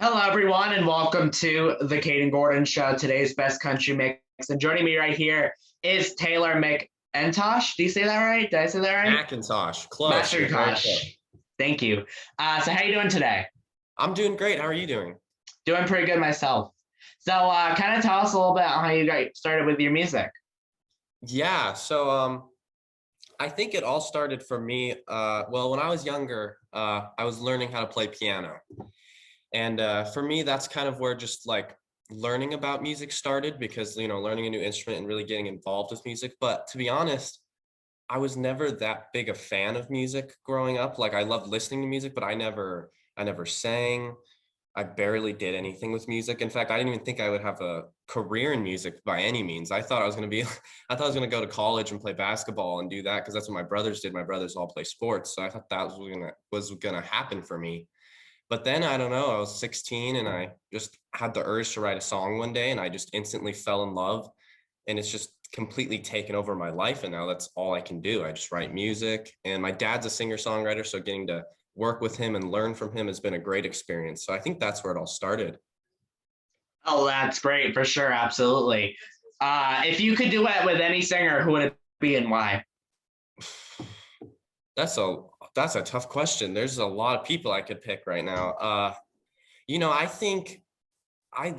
Hello, everyone, and welcome to the Kayden Gordon Show, today's best country mix. And joining me right here is Taylor McIntosh. Do you say that right? Did I say that right? McIntosh, close. You're very McIntosh. close. Thank you. So, how you doing today? I'm doing great. How are you doing? Doing pretty good myself. So, kind of tell us a little bit how you got started with your music. Yeah, I think it all started for me. Well, when I was younger, I was learning how to play piano. And for me, that's kind of where just like learning about music started because, learning a new instrument and really getting involved with music. But to be honest, I was never that big a fan of music growing up. Like I loved listening to music, but I never sang. I barely did anything with music. In fact, I didn't even think I would have a career in music by any means. I thought I was going to be, I thought I was going to go to college and play basketball and do that because that's what my brothers did. My brothers all play sports, so I thought that was gonna happen for me. But then I don't know. I was 16 and I just had the urge to write a song one day, and I just instantly fell in love, and it's just completely taken over my life. And now that's all I can do. I just write music, and my dad's a singer songwriter, so getting to work with him and learn from him has been a great experience. So I think that's where it all started. Oh, that's great for sure. Absolutely. If you could do it with any singer, who would it be and why? That's a tough question. There's a lot of people I could pick right now. I think I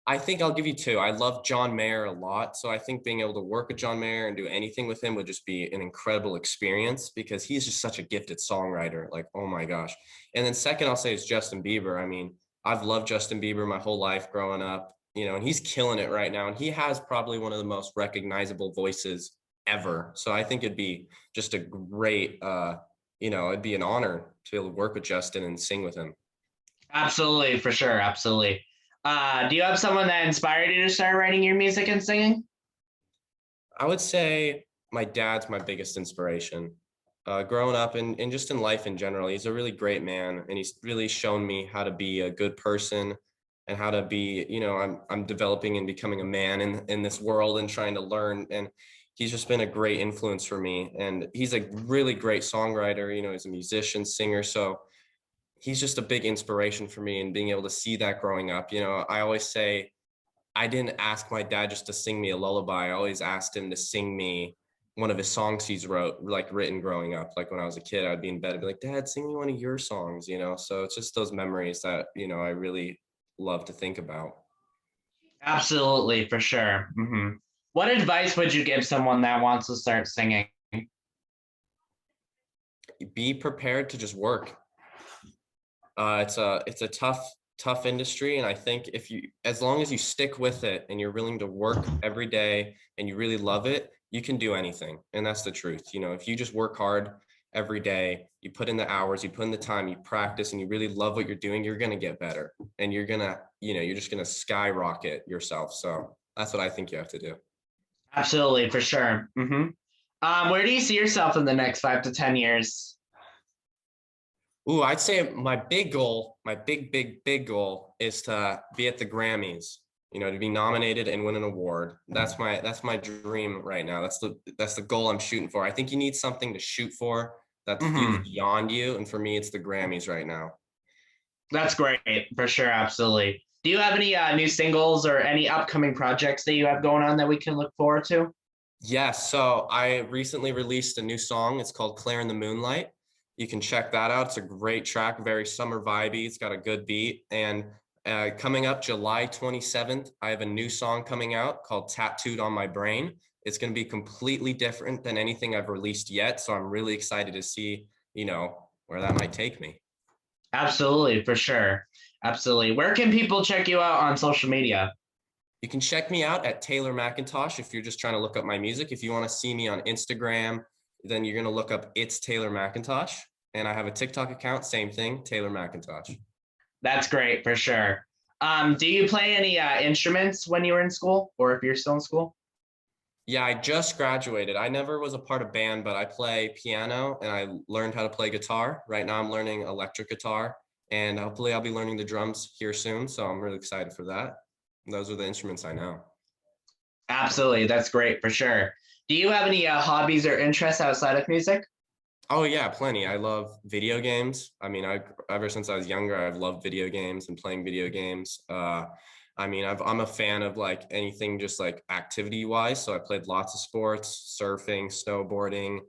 I think I'll give you two. I love John Mayer a lot. So I think being able to work with John Mayer and do anything with him would just be an incredible experience because he's just such a gifted songwriter. Like, oh my gosh. And then second, I'll say is Justin Bieber. I mean, I've loved Justin Bieber my whole life growing up, and he's killing it right now. And he has probably one of the most recognizable voices ever. So I think it'd be just a great, it'd be an honor to be able to work with Justin and sing with him. Absolutely, for sure. Absolutely. Do you have someone that inspired you to start writing your music and singing? I would say my dad's my biggest inspiration. Growing up and just in life in general, he's a really great man, and he's really shown me how to be a good person and how to be. I'm developing and becoming a man in this world and trying to learn. And he's just been a great influence for me. And he's a really great songwriter. He's a musician, singer. So he's just a big inspiration for me. And being able to see that growing up, I always say I didn't ask my dad just to sing me a lullaby. I always asked him to sing me one of his songs he's written growing up. Like when I was a kid, I'd be in bed and be like, Dad, sing me one of your songs. So it's just those memories that, I really love to think about. Absolutely, for sure. What advice would you give someone that wants to start singing? Be prepared to just work. It's a tough industry, and I think as long as you stick with it and you're willing to work every day and you really love it, you can do anything. And that's the truth. If you just work hard every day, you put in the hours, you put in the time, you practice, and you really love what you're doing, you're going to get better, and you're just going to skyrocket yourself. So that's what I think you have to do. Absolutely, for sure. Where do you see yourself in the next 5 to 10 years? Ooh, I'd say my big goal, my big goal is to be at the Grammys, to be nominated and win an award. That's my dream right now. That's the goal I'm shooting for. I think you need something to shoot for that feels hmm beyond you. And for me, it's the Grammys right now. That's great, for sure. Absolutely. Do you have any new singles or any upcoming projects that you have going on that we can look forward to? Yes, so I recently released a new song. It's called Claire in the Moonlight. You can check that out. It's a great track, very summer vibey. It's got a good beat. And coming up July 27th, I have a new song coming out called Tattooed on My Brain. It's going to be completely different than anything I've released yet. So I'm really excited to see, where that might take me. Absolutely, for sure. Absolutely. Where can people check you out on social media? You can check me out at Taylor McIntosh if you're just trying to look up my music. If you want to see me on Instagram, then you're going to look up It's Taylor McIntosh. And I have a TikTok account, same thing, Taylor McIntosh. That's great, for sure. Do you play any instruments when you were in school, or if you're still in school? Yeah, I just graduated. I never was a part of band, but I play piano and I learned how to play guitar. Right now I'm learning electric guitar, and hopefully I'll be learning the drums here soon. So I'm really excited for that. Those are the instruments I know. Absolutely, that's great for sure. Do you have any hobbies or interests outside of music? Oh yeah, plenty. I love video games. I mean, I ever since I was younger, I've loved video games and playing video games. I mean, I'm a fan of like anything just like activity wise. So I played lots of sports, surfing, snowboarding.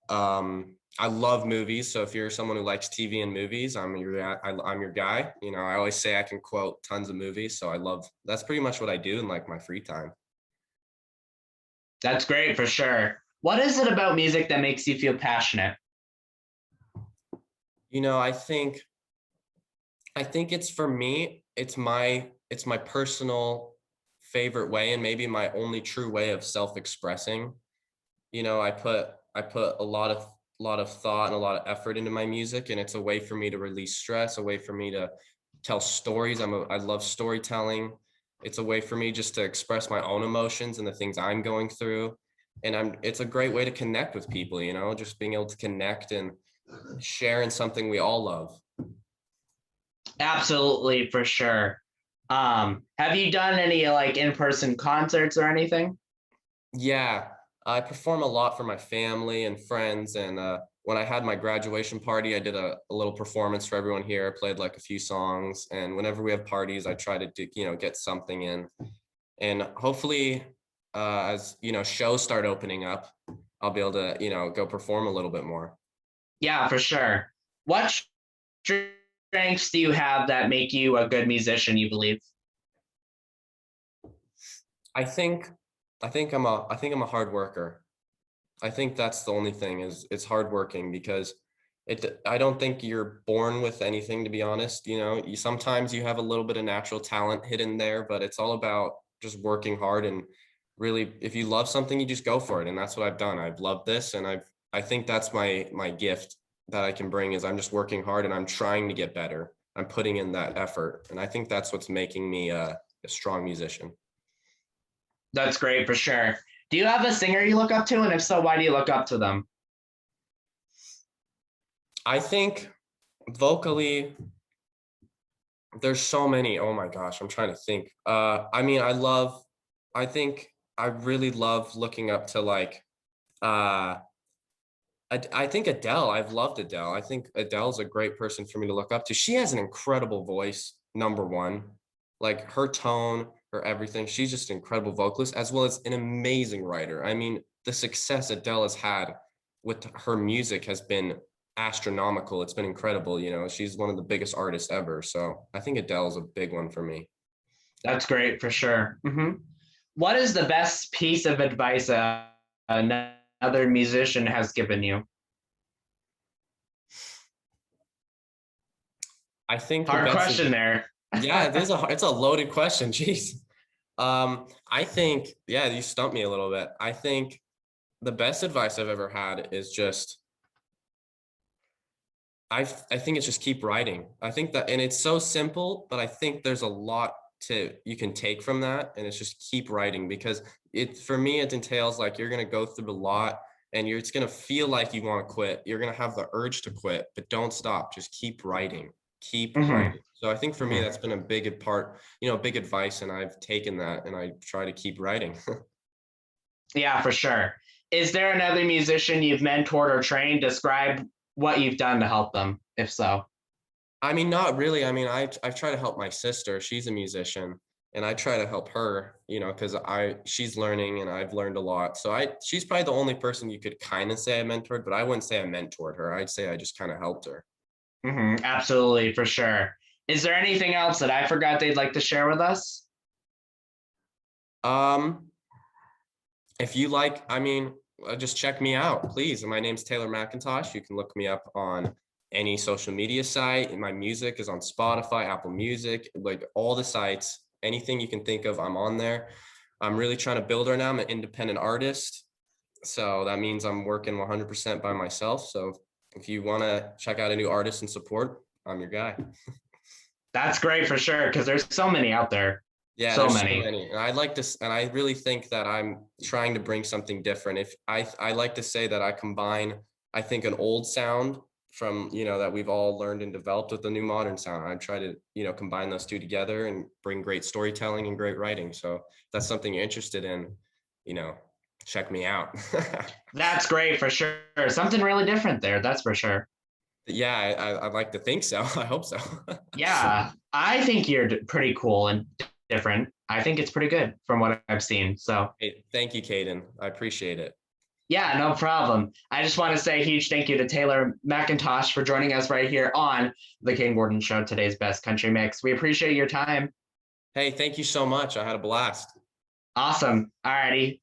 I love movies. So if you're someone who likes TV and movies, I'm your guy. You know, I always say I can quote tons of movies. So that's pretty much what I do in like my free time. That's great for sure. What is it about music that makes you feel passionate? You know, I think it's for me, it's my personal favorite way and maybe my only true way of self-expressing. You know, I put a lot of thought and a lot of effort into my music, and it's a way for me to release stress, a way for me to tell stories. I love storytelling. It's a way for me just to express my own emotions and the things I'm going through. And it's a great way to connect with people, you know, just being able to connect and share in something we all love. Absolutely, for sure. Have you done any like in-person concerts or anything? Yeah, I perform a lot for my family and friends. And when I had my graduation party, I did a little performance for everyone here. I played like a few songs. And whenever we have parties, I try to do, get something in. And hopefully, as shows start opening up, I'll be able to, go perform a little bit more. Yeah, for sure. What strengths do you have that make you a good musician, you believe? I think, I think I'm a hard worker. I think that's the only thing is it's hardworking because I don't think you're born with anything, to be honest. You know, sometimes you have a little bit of natural talent hidden there, but it's all about just working hard and really, if you love something, you just go for it. And that's what I've done. I've loved this, and I think that's my gift that I can bring is I'm just working hard and I'm trying to get better. I'm putting in that effort, and I think that's what's making me a strong musician. That's great for sure. Do you have a singer you look up to? And if so, why do you look up to them? I think vocally there's so many. Oh my gosh, I'm trying to think. I mean, I think I really love looking up to like, uh, I think Adele. I've loved Adele. I think Adele's a great person for me to look up to. She has an incredible voice, number one. Like her tone, her everything. She's just an incredible vocalist as well as an amazing writer. I mean, the success Adele has had with her music has been astronomical. It's been incredible. You know, she's one of the biggest artists ever. So I think Adele's a big one for me. That's great for sure. What is the best piece of advice another musician has given you? I think the Hard best, question there. yeah, it's a loaded question. Jeez. I think, yeah, you stumped me a little bit. I think the best advice I've ever had is just I think it's just keep writing. I think that, and it's so simple, but I think there's a lot to you can take from that, and it's just keep writing because it for me it entails like you're gonna go through a lot, and it's gonna feel like you want to quit. You're gonna have the urge to quit, but don't stop. Just keep writing. Keep hmm writing. So I think for me that's been a big part, big advice, and I've taken that and I try to keep writing. Yeah, for sure. Is there another musician you've mentored or trained? Describe what you've done to help them, if so. I mean, not really. I mean, I try to help my sister. She's a musician, and I try to help her, because she's learning and I've learned a lot. So she's probably the only person you could kind of say I mentored, but I wouldn't say I mentored her. I'd say I just kind of helped her. Absolutely, for sure. Is there anything else that I forgot they'd like to share with us? Um, if you like, I mean, just check me out, please. My name's Taylor McIntosh. You can look me up on any social media site. My music is on Spotify, Apple Music, like all the sites. Anything you can think of, I'm on there. I'm really trying to build right now. I'm an independent artist. So that means I'm working 100% by myself. So if you want to check out a new artist and support, I'm your guy. That's great for sure, because there's so many out there. Yeah, So there's so many. many. And I like to, and I really think that I'm trying to bring something different. If I like to say that I combine, I think an old sound from, that we've all learned and developed with the new modern sound. I try to, combine those two together and bring great storytelling and great writing. So if that's something you're interested in, you know, check me out. That's great for sure. Something really different there. That's for sure. Yeah, I'd like to think so. I hope so. Yeah, I think you're pretty cool and different. I think it's pretty good from what I've seen. So, Hey, thank you, Kayden. I appreciate it. yeah, no problem. I just want to say a huge thank you to Taylor McIntosh for joining us right here on the Kayden Gordon Show, today's best country mix. We appreciate your time. Hey, thank you so much. I had a blast. Awesome. Alrighty.